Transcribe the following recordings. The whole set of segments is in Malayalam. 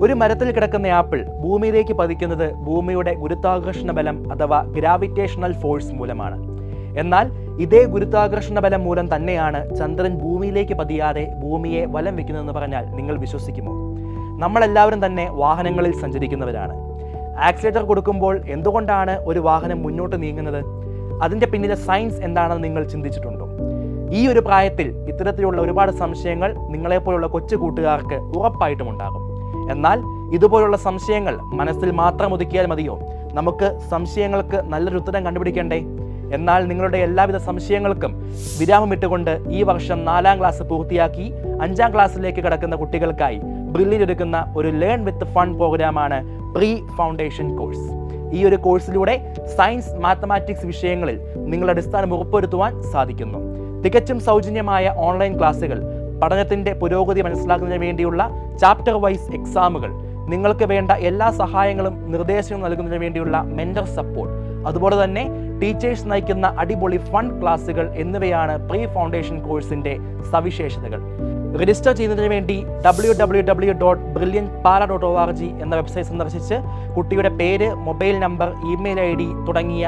ഒരു മരത്തിൽ കിടക്കുന്ന ആപ്പിൾ ഭൂമിയിലേക്ക് പതിക്കുന്നത് ഭൂമിയുടെ ഗുരുത്വാകർഷണ ബലം അഥവാ ഗ്രാവിറ്റേഷണൽ ഫോഴ്സ് മൂലമാണ്. എന്നാൽ ഇതേ ഗുരുത്വാകർഷണ ബലം മൂലം തന്നെയാണ് ചന്ദ്രൻ ഭൂമിയിലേക്ക് പതിയാതെ ഭൂമിയെ വലം വെക്കുന്നതെന്ന് പറഞ്ഞാൽ നിങ്ങൾ വിശ്വസിക്കുമോ? നമ്മളെല്ലാവരും തന്നെ വാഹനങ്ങളിൽ സഞ്ചരിക്കുന്നവരാണ്. ആക്സിലേറ്റർ കൊടുക്കുമ്പോൾ എന്തുകൊണ്ടാണ് ഒരു വാഹനം മുന്നോട്ട് നീങ്ങുന്നത്? അതിൻ്റെ പിന്നിലെ സയൻസ് എന്താണെന്ന് നിങ്ങൾ ചിന്തിച്ചിട്ടുണ്ടോ? ഈ ഒരു പ്രായത്തിൽ ഇത്തരത്തിലുള്ള ഒരുപാട് സംശയങ്ങൾ നിങ്ങളെപ്പോലുള്ള കൊച്ചു കൂട്ടുകാർക്ക് ഉറപ്പായിട്ടും ഉണ്ടാകും. എന്നാൽ ഇതുപോലുള്ള സംശയങ്ങൾ മനസ്സിൽ മാത്രം ഒതുക്കിയാൽ മതിയോ? നമുക്ക് സംശയങ്ങൾക്ക് നല്ലൊരു ഉത്തരം കണ്ടുപിടിക്കണ്ടേ? എന്നാൽ നിങ്ങളുടെ എല്ലാവിധ സംശയങ്ങൾക്കും വിരാമമിട്ടുകൊണ്ട് ഈ വർഷം 4ാം ക്ലാസ് പൂർത്തിയാക്കി 5ാം ക്ലാസ്സിലേക്ക് കടക്കുന്ന കുട്ടികൾക്കായി ബ്രില്യൻ്റ് ഒരുക്കുന്ന ഒരു ലേൺ വിത്ത് ഫൺ പ്രോഗ്രാമാണ് പ്രീ ഫൗണ്ടേഷൻ കോഴ്സ്. ഈ ഒരു കോഴ്സിലൂടെ സയൻസ്, മാത്തമാറ്റിക്സ് വിഷയങ്ങളിൽ നിങ്ങളുടെ അടിസ്ഥാനം ഉറപ്പുവരുത്തുവാൻ സാധിക്കുന്നു. തികച്ചും സൗജന്യമായ ഓൺലൈൻ ക്ലാസ്സുകൾ, പഠനത്തിൻ്റെ പുരോഗതി മനസ്സിലാക്കുന്നതിന് വേണ്ടിയുള്ള ചാപ്റ്റർ വൈസ് എക്സാമുകൾ, നിങ്ങൾക്ക് വേണ്ട എല്ലാ സഹായങ്ങളും നിർദ്ദേശങ്ങളും നൽകുന്നതിന് വേണ്ടിയുള്ള മെന്റർ സപ്പോർട്ട്, അതുപോലെ തന്നെ ടീച്ചേഴ്സ് നയിക്കുന്ന അടിപൊളി ഫൺ ക്ലാസ്സുകൾ എന്നിവയാണ് പ്രീ ഫൗണ്ടേഷൻ കോഴ്സിൻ്റെ സവിശേഷതകൾ. രജിസ്റ്റർ ചെയ്യുന്നതിന് വേണ്ടി www.brilliantpara.org എന്ന വെബ്സൈറ്റ് സന്ദർശിച്ച് കുട്ടിയുടെ പേര്, മൊബൈൽ നമ്പർ, ഇമെയിൽ ID തുടങ്ങിയ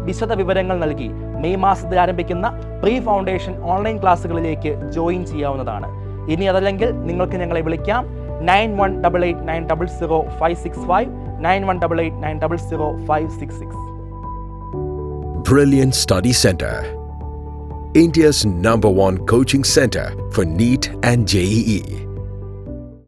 വിശദ വിവരങ്ങൾ നൽകി മെയ് മാസത്തിൽ ആരംഭിക്കുന്ന പ്രീ ഫൗണ്ടേഷൻ ഓൺലൈൻ ക്ലാസ്സുകളിലേക്ക് ജോയിൻ ചെയ്യാവുന്നതാണ്. ഇനി അതല്ലെങ്കിൽ നിങ്ങൾക്ക് ഞങ്ങളെ വിളിക്കാം 9188900565 9188900566. Brilliant Study Center, India's #1 coaching center for NEET and JEE.